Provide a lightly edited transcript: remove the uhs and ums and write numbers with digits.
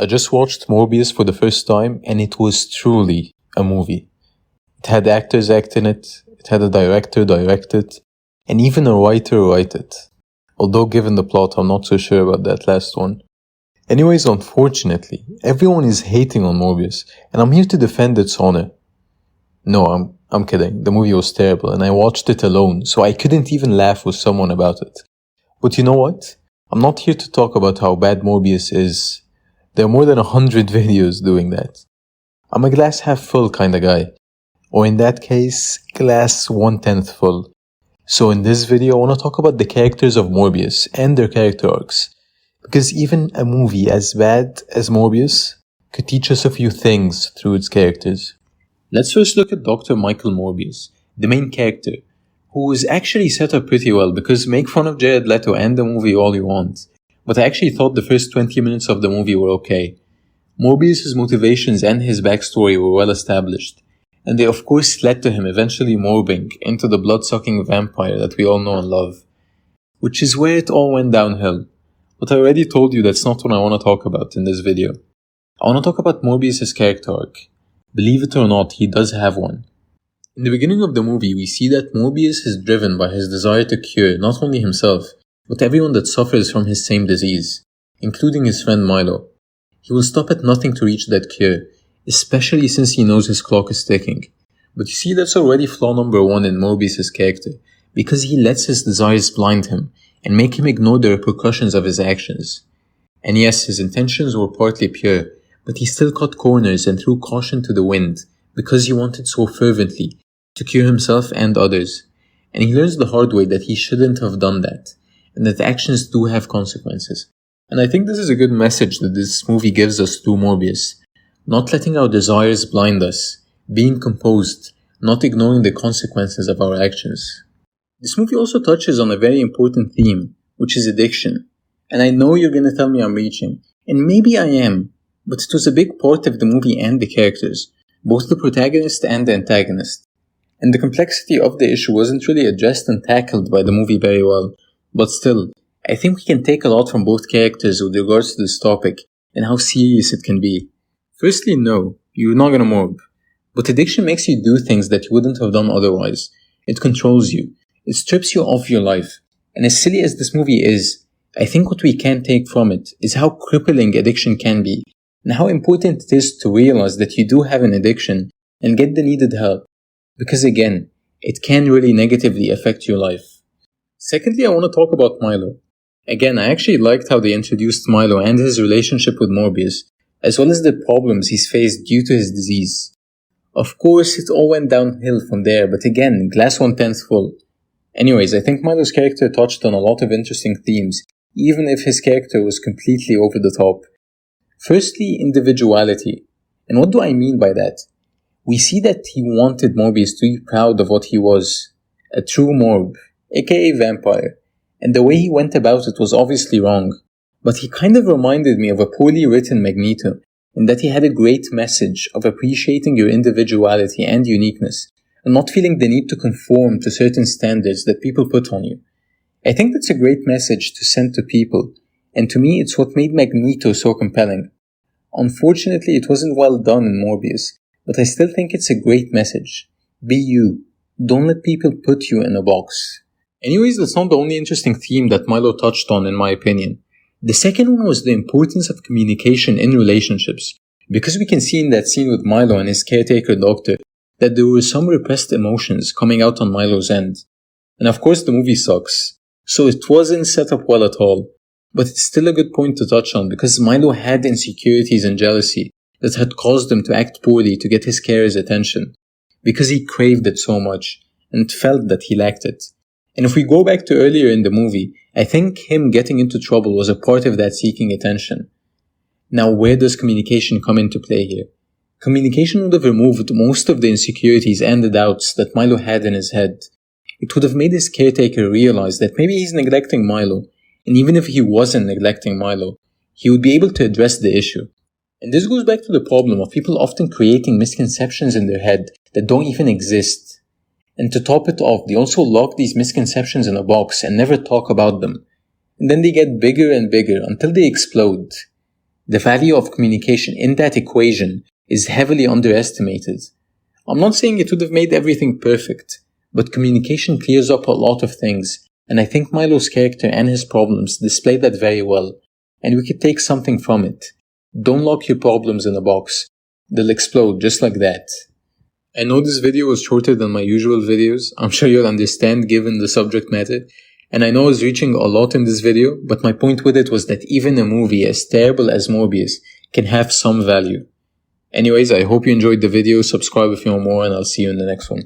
I just watched Morbius for the first time and it was truly a movie. It had actors act in it, it had a director direct it, and even a writer write it. Although given the plot, I'm not so sure about that last one. Anyways, unfortunately, everyone is hating on Morbius, and I'm here to defend its honor. No, I'm kidding. The movie was terrible and I watched it alone, so I couldn't even laugh with someone about it. But you know what? I'm not here to talk about how bad Morbius is. There are more than 100 videos doing that. I'm a glass half full kinda guy. Or in that case, glass 1/10 full. So in this video, I want to talk about the characters of Morbius and their character arcs. Because even a movie as bad as Morbius could teach us a few things through its characters. Let's first look at Dr. Michael Morbius, the main character, who is actually set up pretty well because make fun of Jared Leto and the movie all you want. But I actually thought the first 20 minutes of the movie were okay. Morbius' motivations and his backstory were well established, and they of course led to him eventually morbing into the blood-sucking vampire that we all know and love. Which is where it all went downhill. But I already told you that's not what I want to talk about in this video. I want to talk about Morbius' character arc. Believe it or not, he does have one. In the beginning of the movie, we see that Morbius is driven by his desire to cure not only himself, but everyone that suffers from his same disease, including his friend Milo. He will stop at nothing to reach that cure, especially since he knows his clock is ticking. But you see, that's already flaw number 1 in Morbius' character, because he lets his desires blind him and make him ignore the repercussions of his actions. And yes, his intentions were partly pure, but he still cut corners and threw caution to the wind because he wanted so fervently to cure himself and others. And he learns the hard way that he shouldn't have done that, and that actions do have consequences. And I think this is a good message that this movie gives us through Morbius. Not letting our desires blind us, being composed, not ignoring the consequences of our actions. This movie also touches on a very important theme, which is addiction. And I know you're gonna tell me I'm reaching, and maybe I am, but it was a big part of the movie and the characters, both the protagonist and the antagonist. And the complexity of the issue wasn't really addressed and tackled by the movie very well, but still, I think we can take a lot from both characters with regards to this topic and how serious it can be. Firstly, no, you're not gonna morb, but addiction makes you do things that you wouldn't have done otherwise. It controls you, it strips you of your life, and as silly as this movie is, I think what we can take from it is how crippling addiction can be, and how important it is to realize that you do have an addiction and get the needed help, because again, it can really negatively affect your life. Secondly, I want to talk about Milo. Again, I actually liked how they introduced Milo and his relationship with Morbius, as well as the problems he's faced due to his disease. Of course, it all went downhill from there, but again, glass 1/10 full. Anyways, I think Milo's character touched on a lot of interesting themes, even if his character was completely over the top. Firstly, individuality. And what do I mean by that? We see that he wanted Morbius to be proud of what he was, a true morb, aka vampire, and the way he went about it was obviously wrong, but he kind of reminded me of a poorly written Magneto, in that he had a great message of appreciating your individuality and uniqueness, and not feeling the need to conform to certain standards that people put on you. I think that's a great message to send to people, and to me it's what made Magneto so compelling. Unfortunately, it wasn't well done in Morbius, but I still think it's a great message. Be you. Don't let people put you in a box. Anyways, that's not the only interesting theme that Milo touched on in my opinion. The second one was the importance of communication in relationships, because we can see in that scene with Milo and his caretaker doctor that there were some repressed emotions coming out on Milo's end. And of course the movie sucks, so it wasn't set up well at all. But it's still a good point to touch on because Milo had insecurities and jealousy that had caused him to act poorly to get his carer's attention, because he craved it so much and felt that he lacked it. And if we go back to earlier in the movie, I think him getting into trouble was a part of that seeking attention. Now, where does communication come into play here? Communication would have removed most of the insecurities and the doubts that Milo had in his head. It would have made his caretaker realize that maybe he's neglecting Milo, and even if he wasn't neglecting Milo, he would be able to address the issue. And this goes back to the problem of people often creating misconceptions in their head that don't even exist. And to top it off, they also lock these misconceptions in a box and never talk about them. And then they get bigger and bigger until they explode. The value of communication in that equation is heavily underestimated. I'm not saying it would have made everything perfect, but communication clears up a lot of things, and I think Milo's character and his problems display that very well, and we could take something from it. Don't lock your problems in a box. They'll explode just like that. I know this video was shorter than my usual videos, I'm sure you'll understand given the subject matter, and I know I was reaching a lot in this video, but my point with it was that even a movie as terrible as Morbius can have some value. Anyways, I hope you enjoyed the video, subscribe if you want more, and I'll see you in the next one.